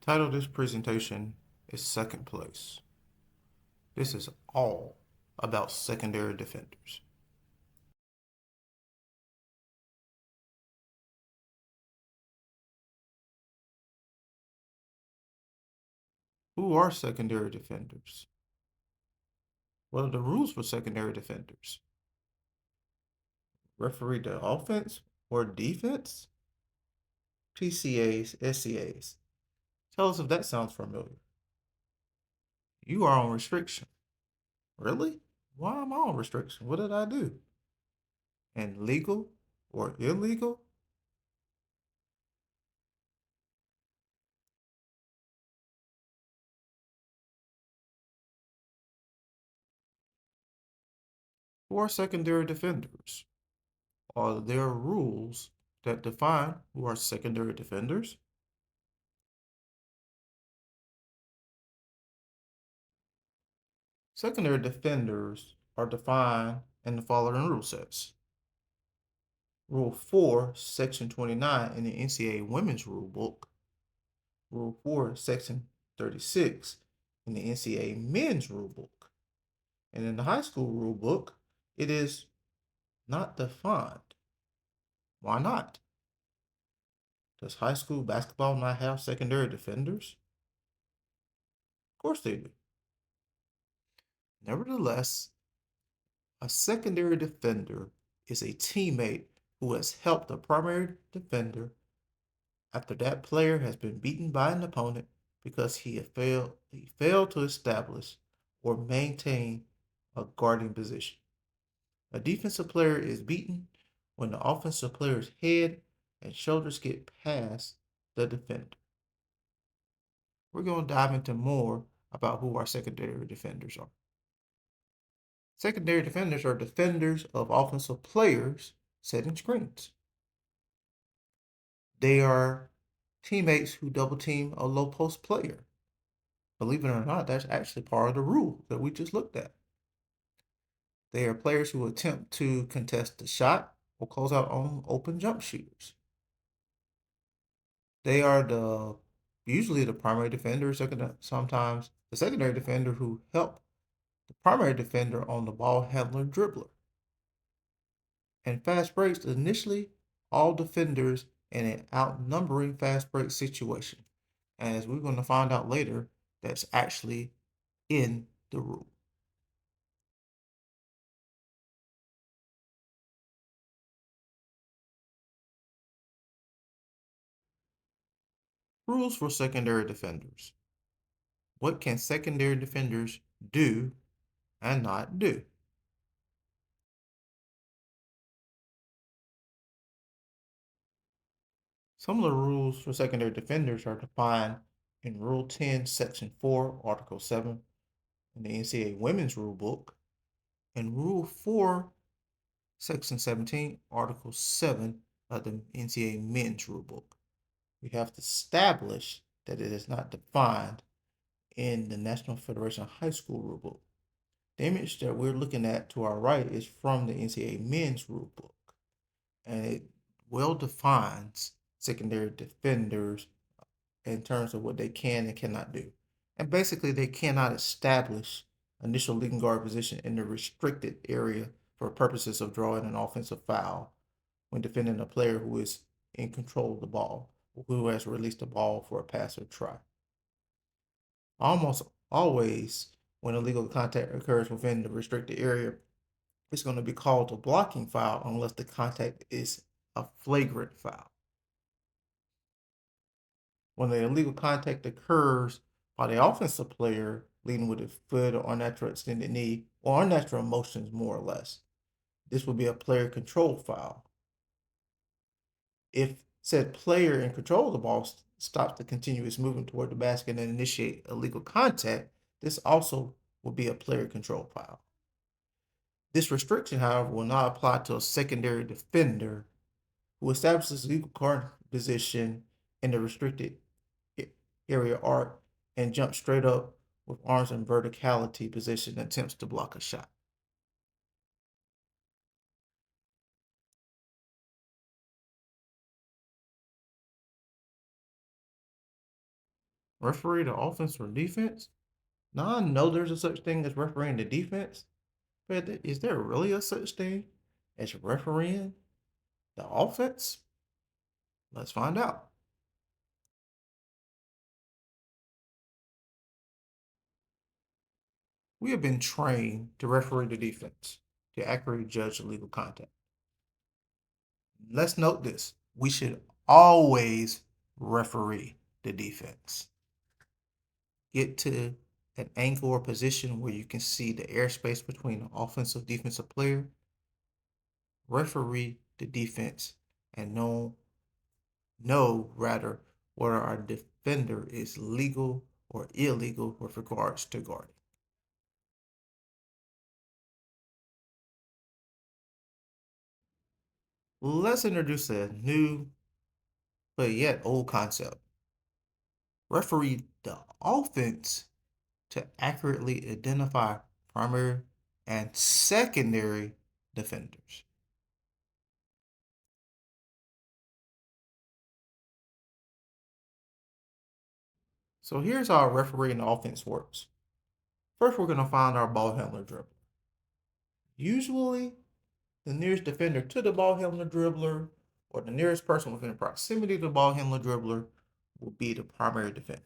Title of this presentation is Second Place. This is all about secondary defenders. Who are secondary defenders? What are the rules for secondary defenders? Referee the offense or defense? PCAs, SCAs. Tell us if that sounds familiar. You are on restriction. Really? Why am I on restriction? What did I do? And legal or illegal? Who are secondary defenders? Are there rules that define who are secondary defenders? Secondary defenders are defined in the following rule sets. Rule 4, Section 29 in the NCAA Women's Rule Book. Rule 4, Section 36 in the NCAA Men's Rule Book. And in the high school rule book, it is not defined. Why not? Does high school basketball not have secondary defenders? Of course they do. Nevertheless, a secondary defender is a teammate who has helped the primary defender after that player has been beaten by an opponent because he failed to establish or maintain a guarding position. A defensive player is beaten when the offensive player's head and shoulders get past the defender. We're going to dive into more about who our secondary defenders are. Secondary defenders are defenders of offensive players setting screens. They are teammates who double team a low post player. Believe it or not, that's actually part of the rule that we just looked at. They are players who attempt to contest the shot or close out on open jump shooters. They are usually the primary defender, sometimes the secondary defender who help the primary defender on the ball handler dribbler. And fast breaks, initially all defenders in an outnumbering fast break situation. As we're going to find out later, that's actually in the rule. Rules for secondary defenders. What can secondary defenders do and not do? Some of the rules for secondary defenders are defined in Rule 10, Section 4, Article 7 in the NCAA Women's Rule Book, and Rule 4, Section 17, Article 7 of the NCAA Men's Rule Book. We have to establish that it is not defined in the National Federation of High School Rule Book. The image that we're looking at to our right is from the NCAA Men's Rule Book, and it well defines secondary defenders in terms of what they can and cannot do. And basically, they cannot establish initial leading guard position in the restricted area for purposes of drawing an offensive foul when defending a player who is in control of the ball, who has released the ball for a pass or try. Almost always, when illegal contact occurs within the restricted area, it's going to be called a blocking foul unless the contact is a flagrant foul. When the illegal contact occurs by the offensive player leading with a foot or unnatural extended knee or unnatural motions, more or less, this would be a player control foul. If said player in control of the ball stops the continuous movement toward the basket and initiate illegal contact, this also will be a player control foul. This restriction, however, will not apply to a secondary defender who establishes legal guard position in the restricted area arc and jumps straight up with arms in verticality position and attempts to block a shot. Referee the offense or defense? Now I know there's a such thing as refereeing the defense, but is there really a such thing as refereeing the offense? Let's find out. We have been trained to referee the defense to accurately judge illegal contact. Let's note this. We should always referee the defense. Get to an angle or position where you can see the airspace between the offensive defensive player, referee the defense, and know rather whether our defender is legal or illegal with regards to guarding. Let's introduce a new but yet old concept. Referee the offense to accurately identify primary and secondary defenders. So here's how refereeing the offense works. First, we're going to find our ball handler dribbler. Usually, the nearest defender to the ball handler dribbler or the nearest person within proximity to the ball handler dribbler will be the primary defender.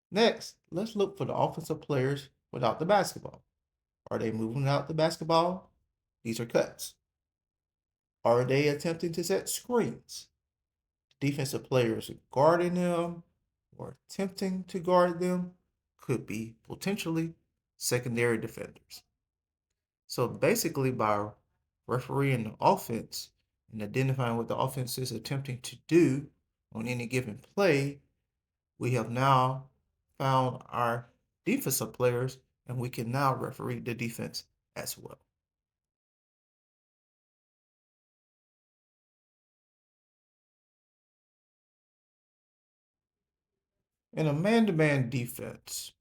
Next, let's look for the offensive players without the basketball. Are they moving out the basketball? These are cuts. Are they attempting to set screens? Defensive players guarding them or attempting to guard them could be potentially secondary defenders. So basically, by refereeing the offense and identifying what the offense is attempting to do on any given play, we have now found our defensive players and we can now referee the defense as well. In a man-to-man defense,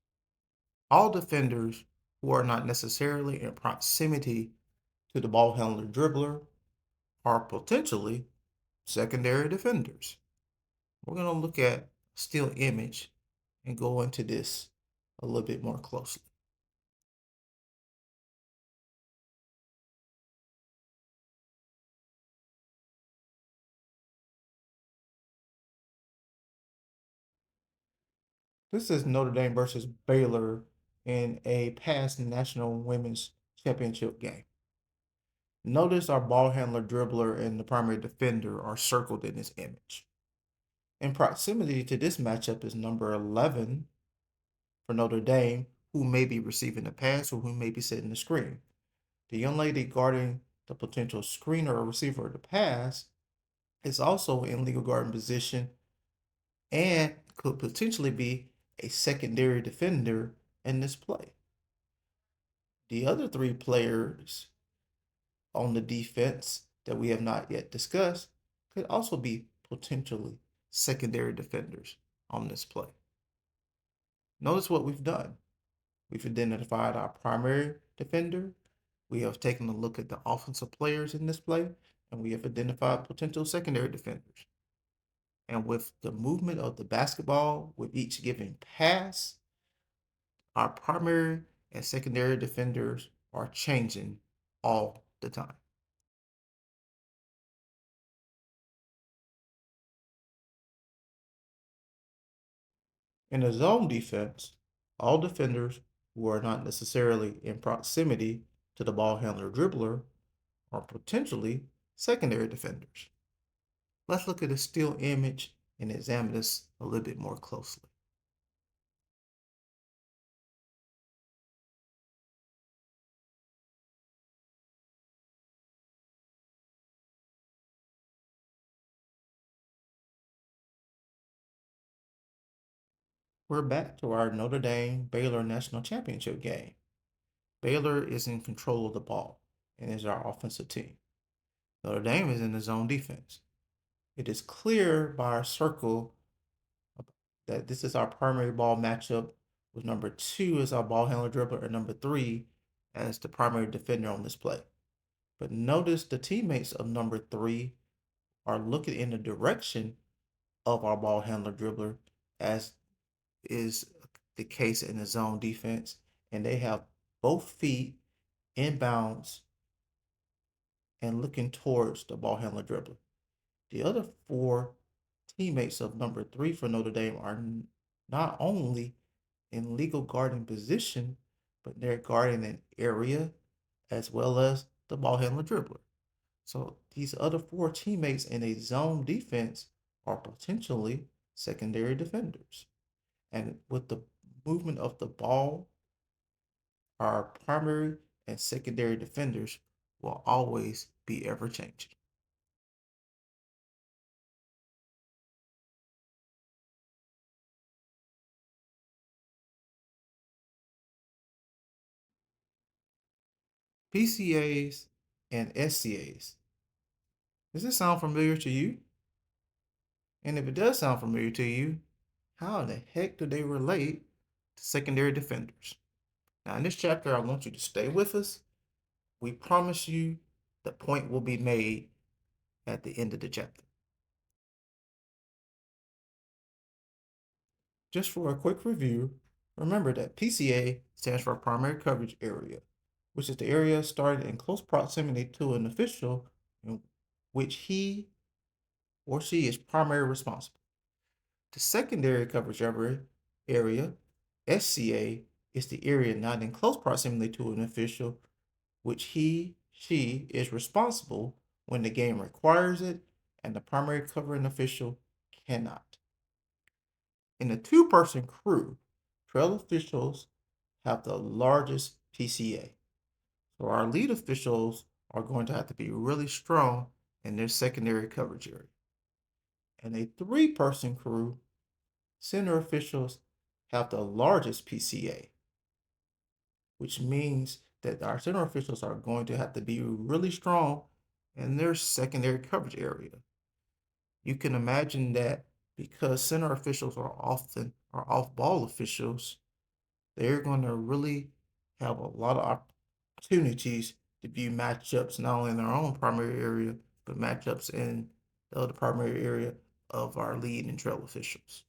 all defenders who are not necessarily in proximity to the ball handler dribbler are potentially secondary defenders. We're going to look at a still image and go into this a little bit more closely. This is Notre Dame versus Baylor in a past national women's championship game. Notice our ball handler, dribbler, and the primary defender are circled in this image. In proximity to this matchup is number 11 for Notre Dame, who may be receiving the pass or who may be setting the screen. The young lady guarding the potential screener or receiver of the pass is also in legal guarding position and could potentially be a secondary defender in this play. The other three players on the defense that we have not yet discussed could also be potentially secondary defenders on this play. Notice what we've done. We've identified our primary defender. We have taken a look at the offensive players in this play, and we have identified potential secondary defenders. And with the movement of the basketball with each given pass, our primary and secondary defenders are changing all the time. In a zone defense, all defenders who are not necessarily in proximity to the ball handler dribbler are potentially secondary defenders. Let's look at a still image and examine this a little bit more closely. We're back to our Notre Dame Baylor National Championship game. Baylor is in control of the ball and is our offensive team. Notre Dame is in the zone defense. It is clear by our circle that this is our primary ball matchup with number 2 as our ball handler dribbler and number 3 as the primary defender on this play. But notice the teammates of number 3 are looking in the direction of our ball handler dribbler, as is the case in the zone defense, and they have both feet inbounds and looking towards the ball handler dribbler. The other four teammates of number 3 for Notre Dame are not only in legal guarding position, but they're guarding an area as well as the ball handler dribbler. So these other four teammates in a zone defense are potentially secondary defenders. And with the movement of the ball, our primary and secondary defenders will always be ever changing. PCAs and SCAs. Does this sound familiar to you? And if it does sound familiar to you, how in the heck do they relate to secondary defenders? Now, in this chapter, I want you to stay with us. We promise you the point will be made at the end of the chapter. Just for a quick review, remember that PCA stands for Primary Coverage Area, which is the area started in close proximity to an official in which he or she is primarily responsible. The secondary coverage area, SCA, is the area not in close proximity to an official which she is responsible when the game requires it and the primary covering official cannot. In a two-person crew, trail officials have the largest PCA. So our lead officials are going to have to be really strong in their secondary coverage area. In a three-person crew, center officials have the largest PCA, which means that our center officials are going to have to be really strong in their secondary coverage area. You can imagine that because center officials are often off-ball officials, they're going to really have a lot of opportunities to view matchups not only in their own primary area, but matchups in the other primary area of our lead and trail officials.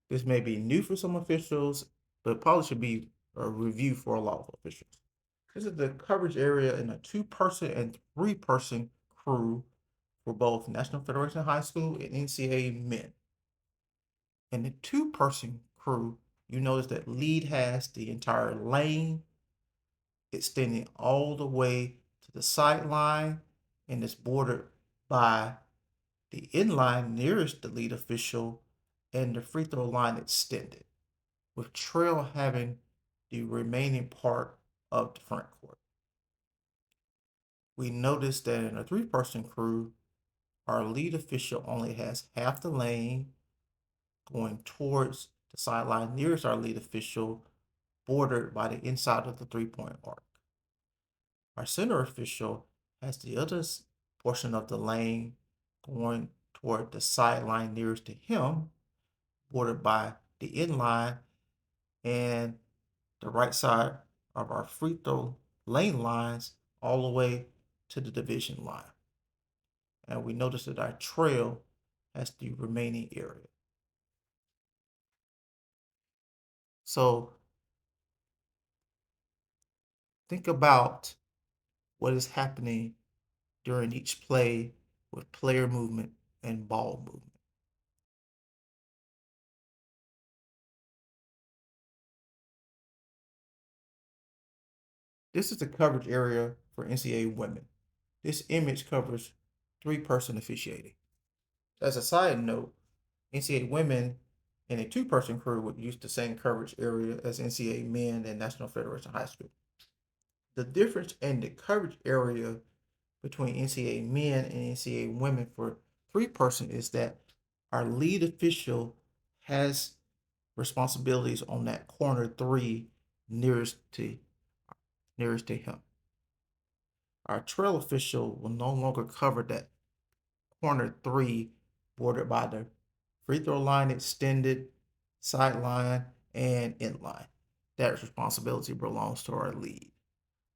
This may be new for some officials, but probably should be a review for a lot of officials. This is the coverage area in a two-person and three-person crew for both National Federation High School and NCAA men. In the two-person crew, you notice that lead has the entire lane extending all the way to the sideline and is bordered by the inline nearest the lead official and the free throw line extended, with trail having the remaining part of the front court. We noticed that in a three-person crew, our lead official only has half the lane going towards the sideline nearest our lead official, bordered by the inside of the three-point arc. Our center official has the other portion of the lane going toward the sideline nearest to him, bordered by the inline and the right side of our free throw lane lines all the way to the division line. And we notice that our trail has the remaining area. So think about what is happening during each play with player movement and ball movement. This is the coverage area for NCAA women. This image covers three-person officiating. As a side note, NCAA women in a two-person crew would use the same coverage area as NCAA men and National Federation High School. The difference in the coverage area between NCAA men and NCAA women for three-person is that our lead official has responsibilities on that corner three nearest to him. Our trail official will no longer cover that corner three, bordered by the free throw line, extended, sideline, and end line. That responsibility belongs to our lead.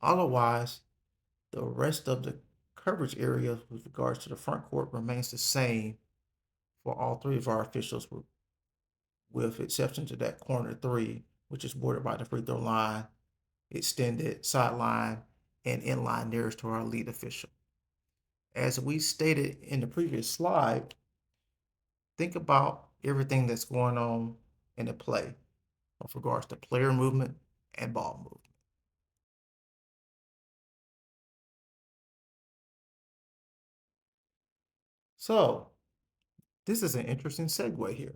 Otherwise, the rest of the coverage area with regards to the front court remains the same for all three of our officials, with exception to that corner three, which is bordered by the free throw line, extended, sideline, and inline nearest to our lead official. As we stated in the previous slide, think about everything that's going on in the play with regards to player movement and ball movement. So, this is an interesting segue here.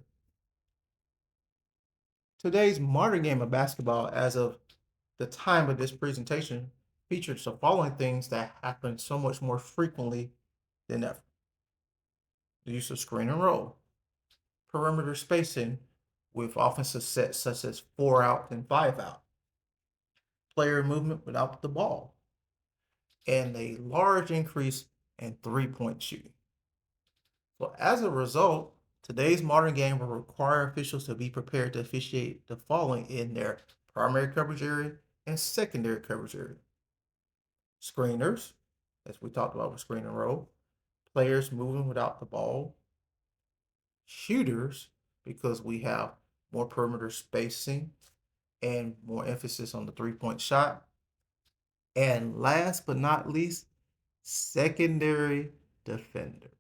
Today's modern game of basketball, as of the time of this presentation, features the following things that happen so much more frequently than ever: the use of screen and roll, perimeter spacing with offensive sets such as 4 out and 5 out, player movement without the ball, and a large increase in 3-point shooting. So, as a result, today's modern game will require officials to be prepared to officiate the following in their primary coverage area and secondary coverage area: screeners, as we talked about with screen and roll, players moving without the ball, shooters, because we have more perimeter spacing and more emphasis on the 3-point shot, and last but not least, secondary defenders.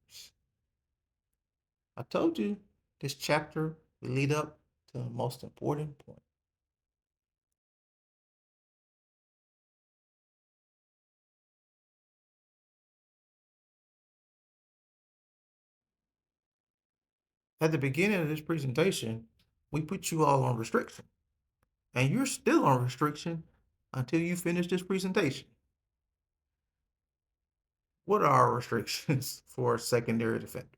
I told you this chapter will lead up to the most important point. At the beginning of this presentation, we put you all on restriction, and you're still on restriction until you finish this presentation. What are our restrictions for secondary defenders?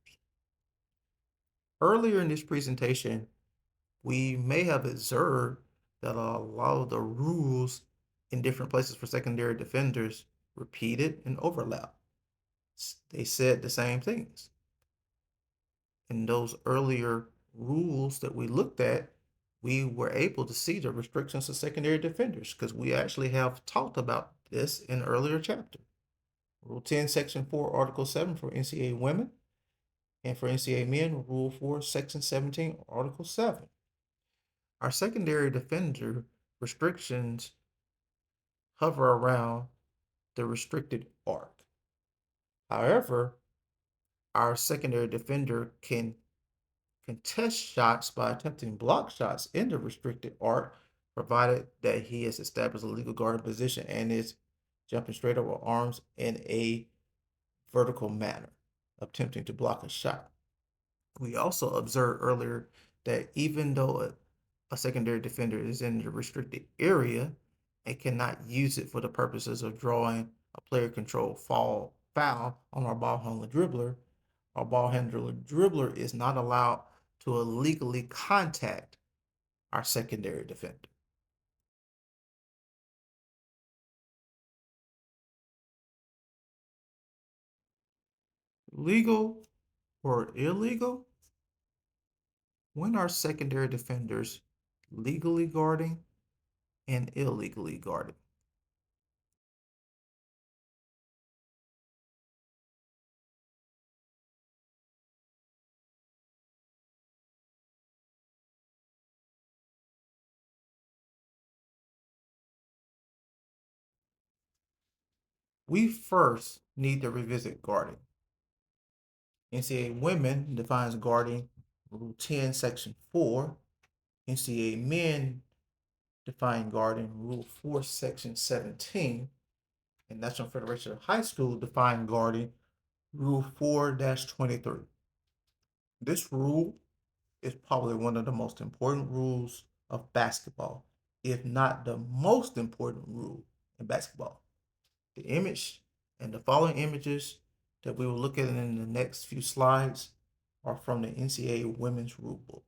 Earlier in this presentation, we may have observed that a lot of the rules in different places for secondary defenders repeated and overlap. They said the same things. In those earlier rules that we looked at, we were able to see the restrictions of secondary defenders because we actually have talked about this in an earlier chapter. Rule 10, Section 4, Article 7 for NCAA women, and for NCAA men, Rule 4, Section 17, Article 7. Our secondary defender restrictions hover around the restricted arc. However, our secondary defender can contest shots by attempting block shots in the restricted arc, provided that he has established a legal guarding position and is jumping straight over arms in a vertical manner, attempting to block a shot. We also observed earlier that even though a secondary defender is in the restricted area and cannot use it for the purposes of drawing a player control foul on our ball handler dribbler, our ball handler dribbler is not allowed to illegally contact our secondary defender. Legal or illegal? When are secondary defenders legally guarding and illegally guarding? We first need to revisit guarding. NCAA women defines guarding Rule 10, Section 4. NCAA men define guarding Rule 4, Section 17. And National Federation of High School define guarding Rule 4-23. This rule is probably one of the most important rules of basketball, if not the most important rule in basketball. The image and the following images that we will look at in the next few slides are from the NCAA Women's Rule Book.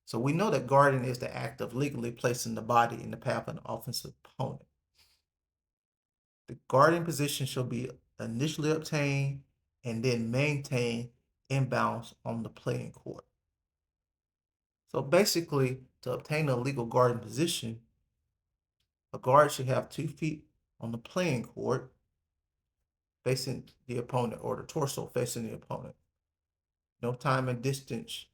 So we know that guarding is the act of legally placing the body in the path of an offensive opponent. The guarding position shall be initially obtained and then maintained inbounds on the playing court. So basically, to obtain a legal guarding position, a guard should have 2 feet on the playing court facing the opponent or the torso facing the opponent. No time and distance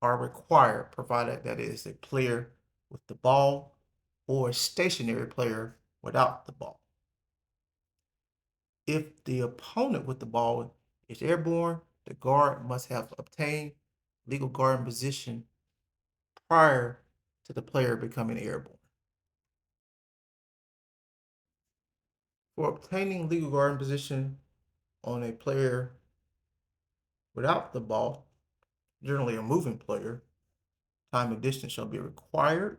are required, provided that it is a player with the ball or a stationary player without the ball. If the opponent with the ball is airborne, the guard must have obtained legal guarding position prior to the player becoming airborne. For obtaining legal guarding position on a player without the ball, generally a moving player, time and distance shall be required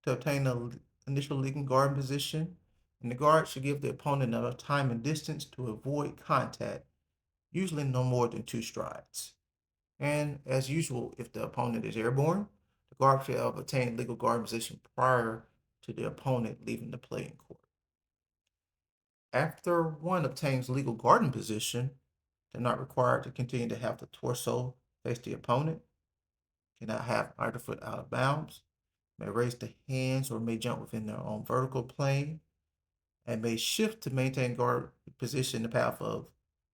to obtain the initial legal guarding position, and the guard should give the opponent enough time and distance to avoid contact, usually no more than 2 strides. And as usual, if the opponent is airborne, the guard should have obtained legal guard position prior to the opponent leaving the playing court. After one obtains legal guarding position, they're not required to continue to have the torso face the opponent, cannot have either foot out of bounds, may raise the hands or may jump within their own vertical plane, and may shift to maintain guard position in the path of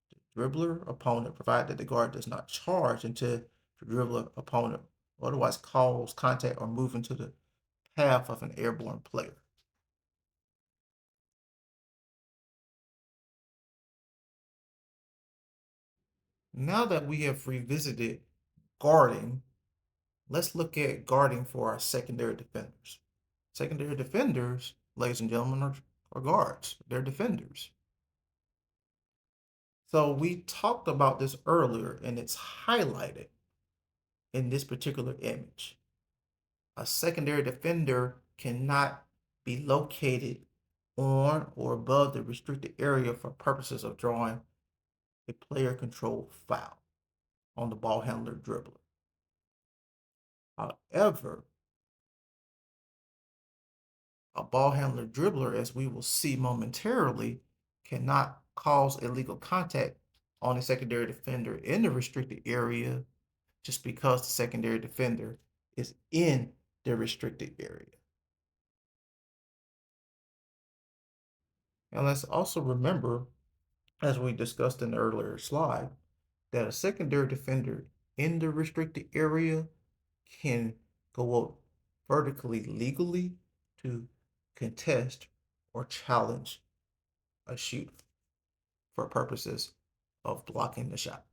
the dribbler opponent, provided that the guard does not charge into the dribbler opponent, or otherwise cause contact or move into the path of an airborne player. Now that we have revisited guarding, let's look at guarding for our secondary defenders. Secondary defenders, ladies and gentlemen, are guards. They're defenders. So we talked about this earlier, and it's highlighted in this particular image. A secondary defender cannot be located on or above the restricted area for purposes of drawing a player controlled foul on the ball handler dribbler. However, a ball handler dribbler, as we will see momentarily, cannot cause illegal contact on a secondary defender in the restricted area just because the secondary defender is in the restricted area. And let's also remember, as we discussed in the earlier slide, that a secondary defender in the restricted area can go up vertically legally to contest or challenge a shoot for purposes of blocking the shot.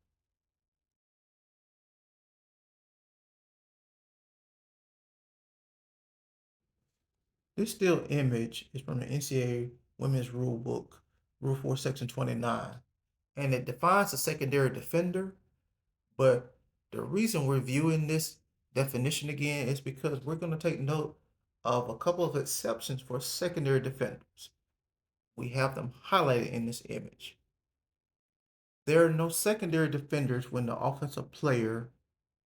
This still image is from the NCAA Women's Rule Book, Rule 4, Section 29, and it defines a secondary defender. But the reason we're viewing this definition again is because we're going to take note of a couple of exceptions for secondary defenders. We have them highlighted in this image. There are no secondary defenders when the offensive player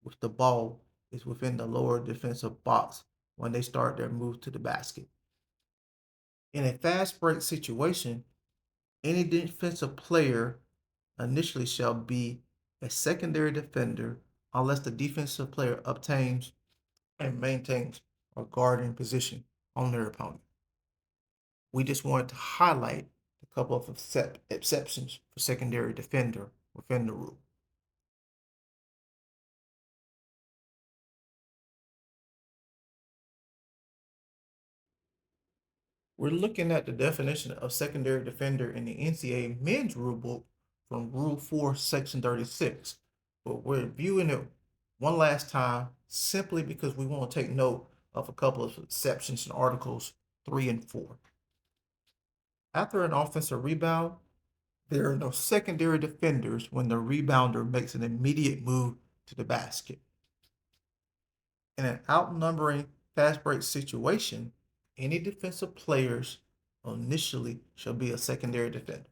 with the ball is within the lower defensive box when they start their move to the basket. In a fast break situation, any defensive player initially shall be a secondary defender unless the defensive player obtains and maintains a guarding position on their opponent. We just wanted to highlight a couple of exceptions for secondary defender within the rule. We're looking at the definition of secondary defender in the NCAA men's rule book from Rule 4, Section 36. But we're viewing it one last time simply because we want to take note of a couple of exceptions in Articles 3 and 4. After an offensive rebound, there are no secondary defenders when the rebounder makes an immediate move to the basket. In an outnumbering fast break situation, any defensive players initially shall be a secondary defender.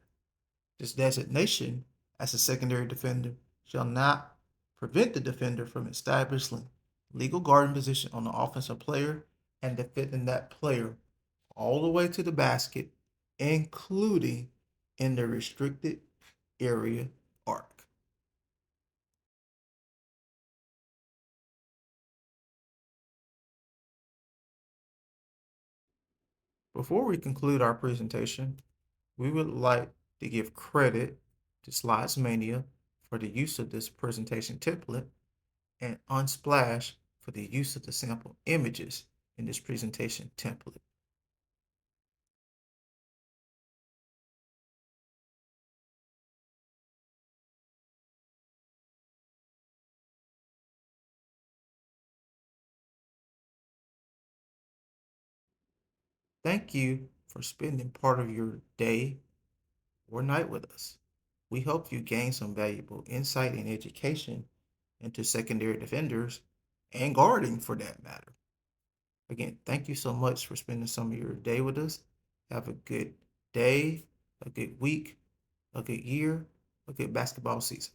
This designation as a secondary defender shall not prevent the defender from establishing legal guarding position on the offensive player and defending that player all the way to the basket, including in the restricted area arc. Before we conclude our presentation, we would like to give credit to SlidesMania for the use of this presentation template and Unsplash for the use of the sample images in this presentation template. Thank you for spending part of your day or night with us. We hope you gain some valuable insight and education into secondary defenders and guarding for that matter. Again, thank you so much for spending some of your day with us. Have a good day, a good week, a good year, a good basketball season.